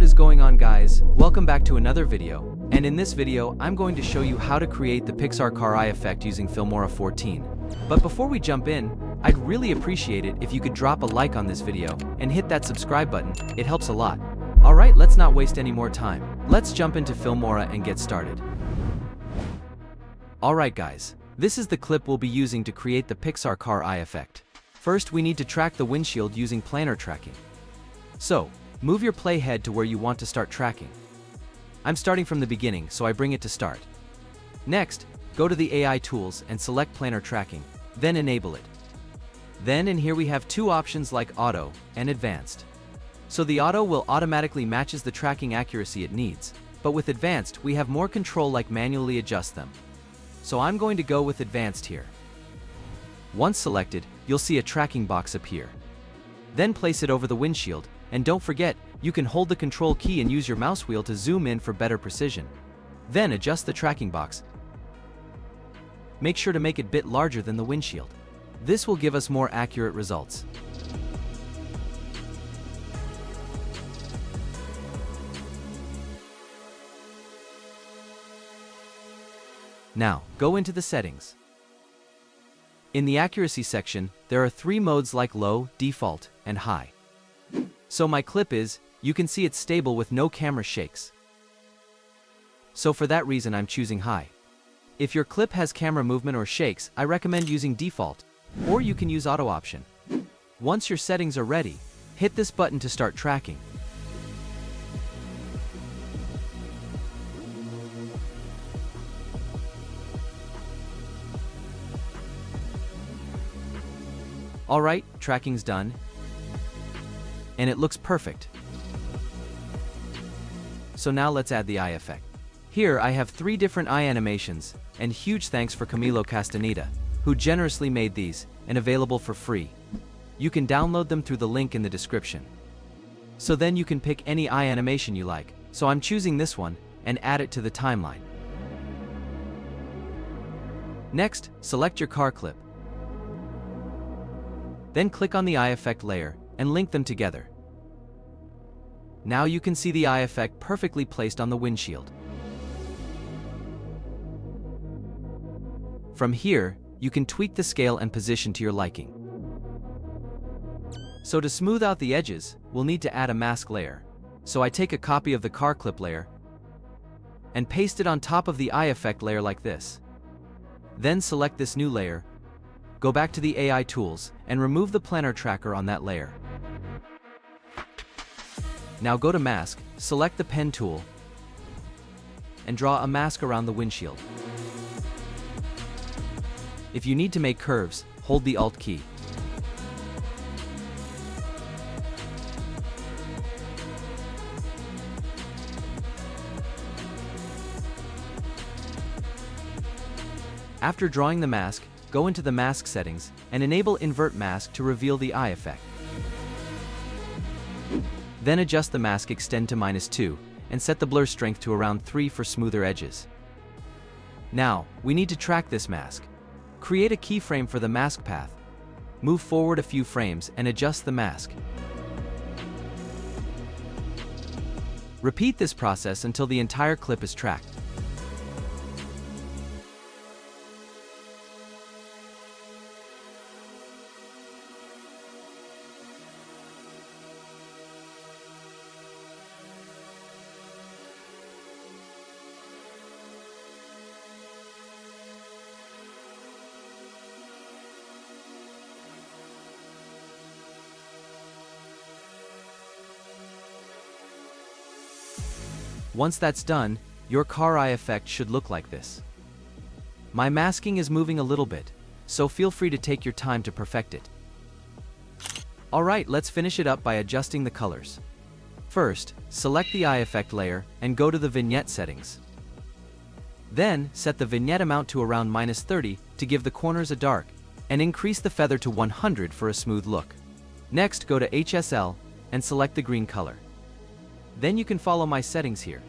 what is going on, guys? Welcome back to another video, and in this video I'm going to show you how to create the Pixar car eye effect using Filmora 14. But before we jump in, I'd really appreciate it if you could drop a like on this video and hit that subscribe button. It helps a lot. Alright, let's not waste any more time. Let's jump into Filmora and get started. Alright guys, this is the clip we'll be using to create the Pixar car eye effect. First, we need to track the windshield using planar tracking. So, move your playhead to where you want to start tracking. I'm starting from the beginning, so I bring it to start. Next, go to the AI tools and select planar tracking, then enable it. Then in here we have two options like auto and advanced. So the auto will automatically matches the tracking accuracy it needs, but with advanced we have more control like manually adjust them. So I'm going to go with advanced here. Once selected, you'll see a tracking box appear. Then place it over the windshield, and don't forget, you can hold the control key and use your mouse wheel to zoom in for better precision. Then adjust the tracking box. Make sure to make it a bit larger than the windshield. This will give us more accurate results. Now, go into the settings. In the accuracy section, there are three modes like low, default, and high. So my clip is, you can see it's stable with no camera shakes. So for that reason I'm choosing high. If your clip has camera movement or shakes, I recommend using default, or you can use auto option. Once your settings are ready, hit this button to start tracking. Alright, tracking's done. And it looks perfect. So now let's add the eye effect. Here I have 3 different eye animations, and huge thanks for Camilo Castaneda, who generously made these, and available for free. You can download them through the link in the description. So then you can pick any eye animation you like, so I'm choosing this one, and add it to the timeline. Next, select your car clip. Then click on the eye effect layer, and link them together. Now you can see the eye effect perfectly placed on the windshield. From here, you can tweak the scale and position to your liking. So to smooth out the edges, we'll need to add a mask layer. So I take a copy of the car clip layer and paste it on top of the eye effect layer like this. Then select this new layer, go back to the AI tools, and remove the planar tracker on that layer. Now go to Mask, select the pen tool, and draw a mask around the windshield. If you need to make curves, hold the Alt key. After drawing the mask, go into the mask settings and enable invert mask to reveal the eye effect. Then adjust the mask extend to -2 and set the blur strength to around 3 for smoother edges. Now, we need to track this mask. Create a keyframe for the mask path. Move forward a few frames and adjust the mask. Repeat this process until the entire clip is tracked. Once that's done, your car eye effect should look like this. My masking is moving a little bit, so feel free to take your time to perfect it. Alright, let's finish it up by adjusting the colors. First, select the eye effect layer and go to the vignette settings. Then, set the vignette amount to around -30 to give the corners a dark, and increase the feather to 100 for a smooth look. Next, go to HSL and select the green color. Then you can follow my settings here.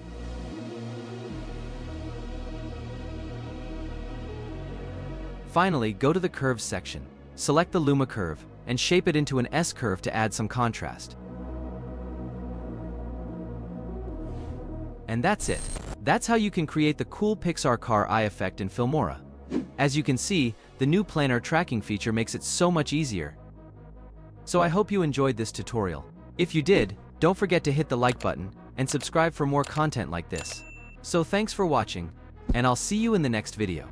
Finally, go to the curves section, select the Luma curve, and shape it into an S curve to add some contrast. And that's it. That's how you can create the cool Pixar car eye effect in Filmora. As you can see, the new planar tracking feature makes it so much easier. So I hope you enjoyed this tutorial. If you did, don't forget to hit the like button and subscribe for more content like this. So thanks for watching, and I'll see you in the next video.